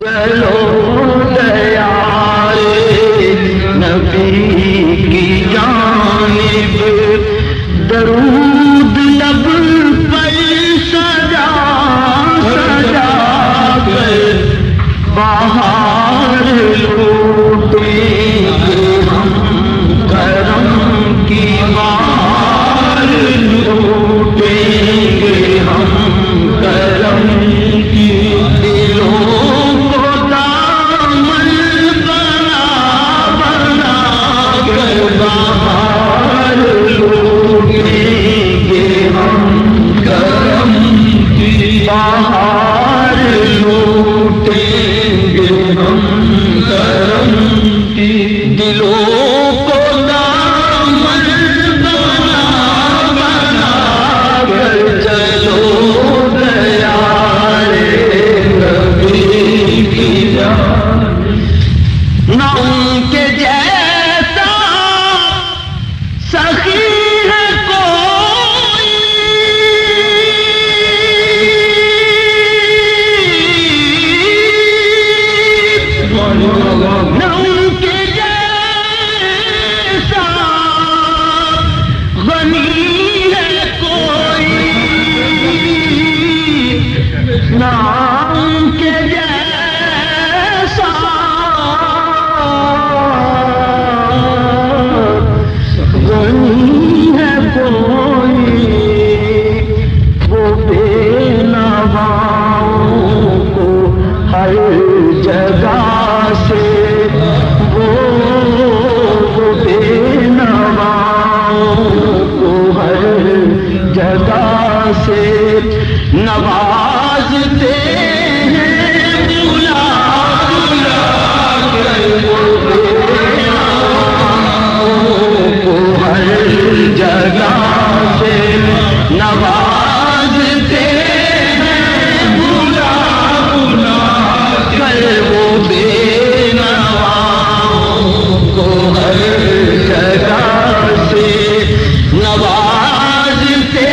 چلو دیار نبی کی جانب درود لب پر سجا سجا کر بہار لوٹیں گے ہم کرم کی بہار لوٹیں گے ہم کرم کی دلوں کو دامن بنا بنا کر بہار لوٹیں گے ہم کرم کی بہار لوٹیں گے ہم کرم کی دلوں کو دامن بنا بنا کر چلو دیار نبی کی جانب نہ ان کے جیسا سخی ہے کوئی نہ ان کے جیسا غنی ہے کوئی نہ ان کے جیسا غنی ہے کوئی وہ بے نواؤں کو ہر جگہ سے وہ بے نواؤں کو ہر جگہ سے نوازتے ہیں بلا بلا کر وہ بے نواؤں کو ہر جگہ سے نوازتے ہیں بلا بلا کر وہ بے نواؤں کو ہر جگہ سے نوازتے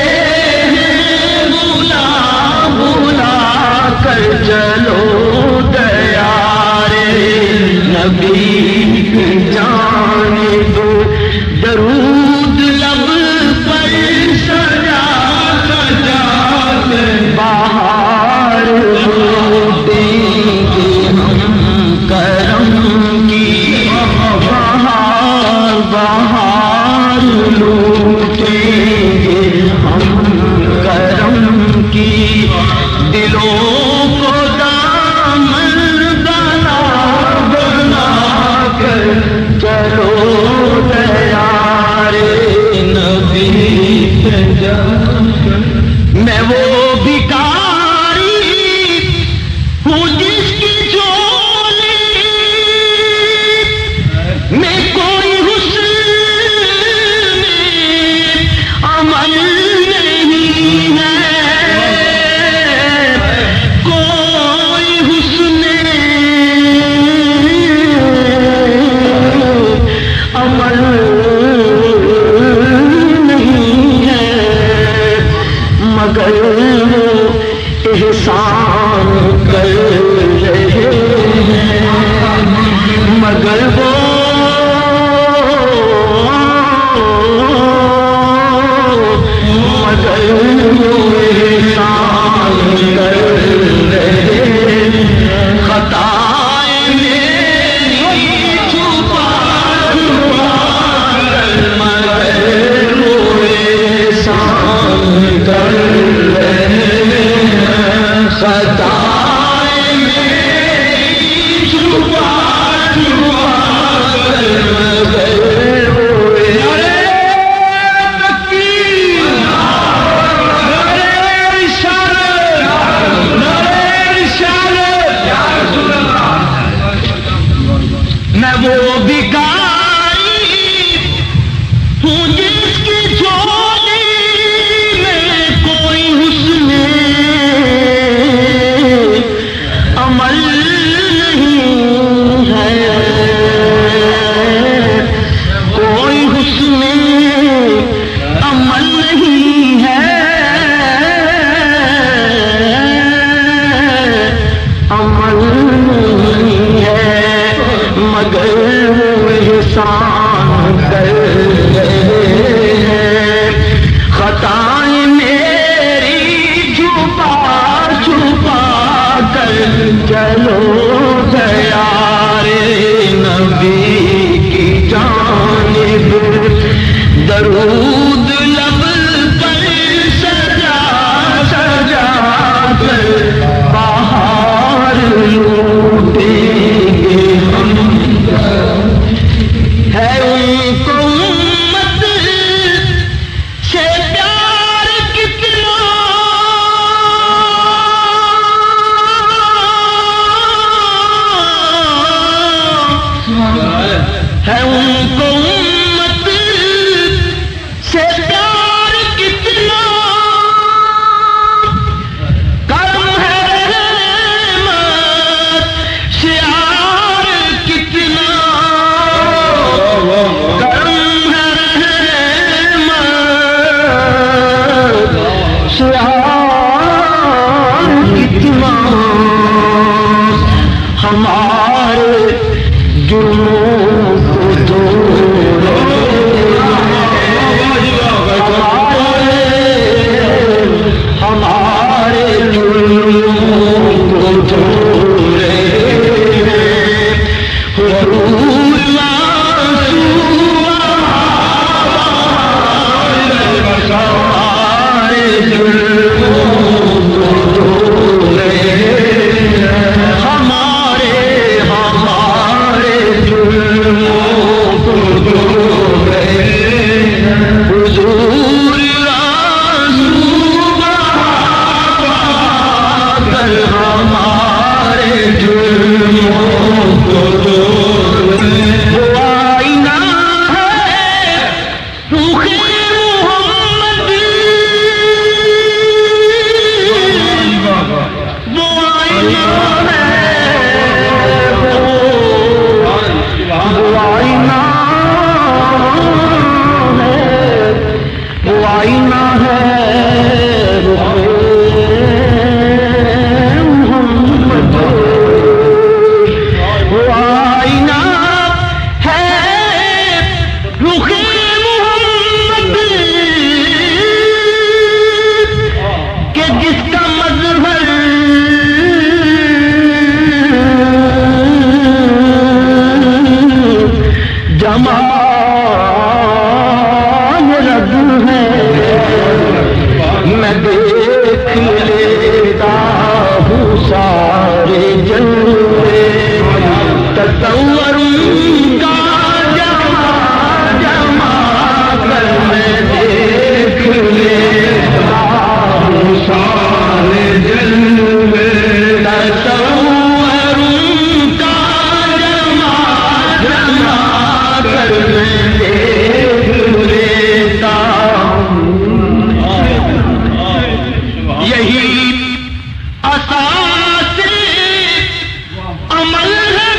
ہیں بلا بلا کر چلو دیار نبی کی جانب درود لب پر سجا سجا کر بہار لوٹیں گے ہم کرم کی بہار بہار لوٹیں گے ہم کرم کی دلوں کو دامن بنا بنا عمل نہیں ہے مگر وہ احسان کر رہے ہیں. خطائیں میری چھپا چھپا کر چلو گیا رے نبی کی جانب. درود لب پر سجا سجا کر بہار لوٹیں گے ہم. ہے ان کو امت سے پیار کتنا ہے ان کو امت سے پیار کتنا. کرم ہے رحمت شعار کتنا. کرم ہے رحمت شعار کتنا. ہمارے جرموں کو دور ہمارے جرموں کو دور حضور ہمارے جرموں کو دور ہمارے ہمارے جرموں کو دور حضور ہمارے جرموں کو دور. وہ آئینہ ہے رخ محمد وہ آئینہ ہے وہ آئینہ ہے وہ آئینہ ہے رخ جمال رب ہے. میں دیکھ لیتا ہوں سارے جلوے تصور کا جمع جمع کر میں دیکھ لیتا ہوں سارے جلوے تصور کا جمع جمع کر میں دیکھ لیتا ہوں. یہی اساس عمل ہے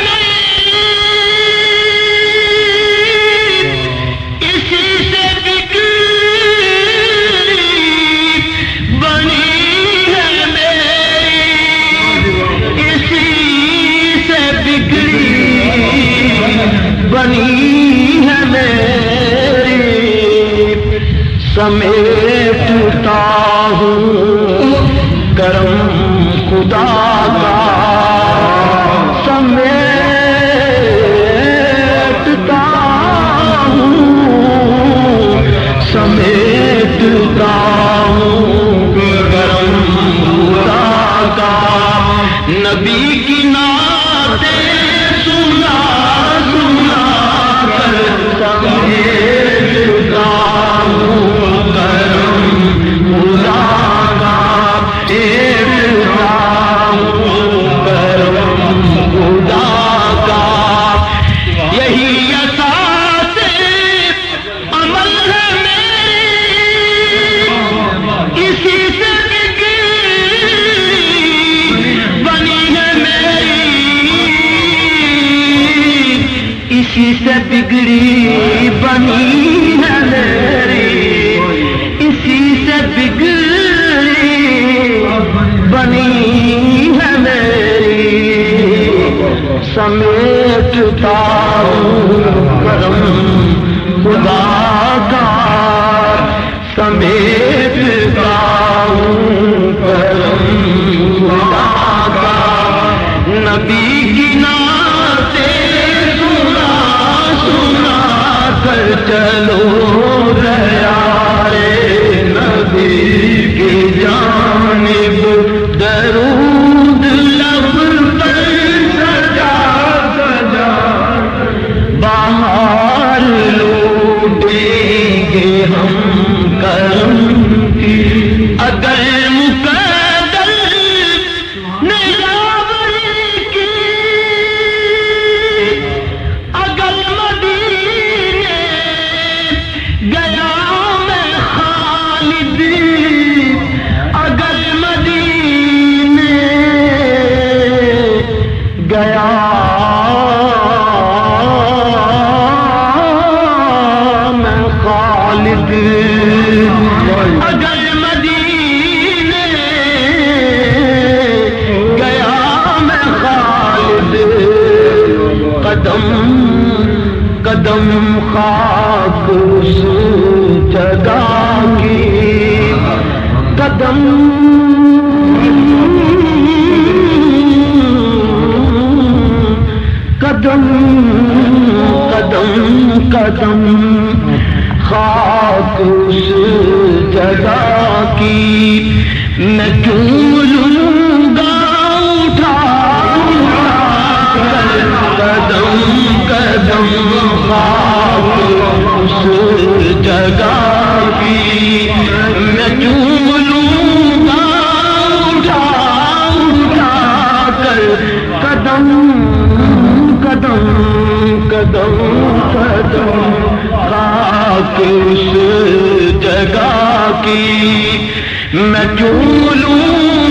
اسی سے بگڑی بنی ہے میری. اسی سے بگڑی بنی ہے میری. سمیٹتا ہوں کرم خدا کا سمیٹتا ہوں سمیٹتا ہوں کرم خدا کا. نبی کی نعتیں سنا سنا کر سمیٹتا ہوں کرم خدا کا. دیکھتا ہوں کرم خدا کا. یہی اساس عمل ہے میری اسی سے بنی ہے میری. اسی سے بگڑی بنی ہے میری. اسی سے بگڑی بنی ہے میری. سمیٹتا ہوں کرم خدا کا، سمیٹتا ہوں کرم خدا کا، نبی کی نعتیں سنا سنا کر چلو رے نبی کی جانب درود لب پر سجا سجا باہر لوٹیں گے ہم کرم کی، اگر مقدر نیاوری کی، اگر مدینے گیا میں خالد، اگر مدینے گیا میں خالد، اگر مدینے گیا میں خالد، قدم قدم خاک اس جگہ کی، قدم قدم قدم قدم خاک اس جگہ کی، میں کیوں لوں گا اٹھا قدم قدم خاک اس جگہ کی، میں کیوں لوں گا اٹھا اٹھا کر قدم قدم قدم قدم خاک اس جگہ کی، میں کیوں لوں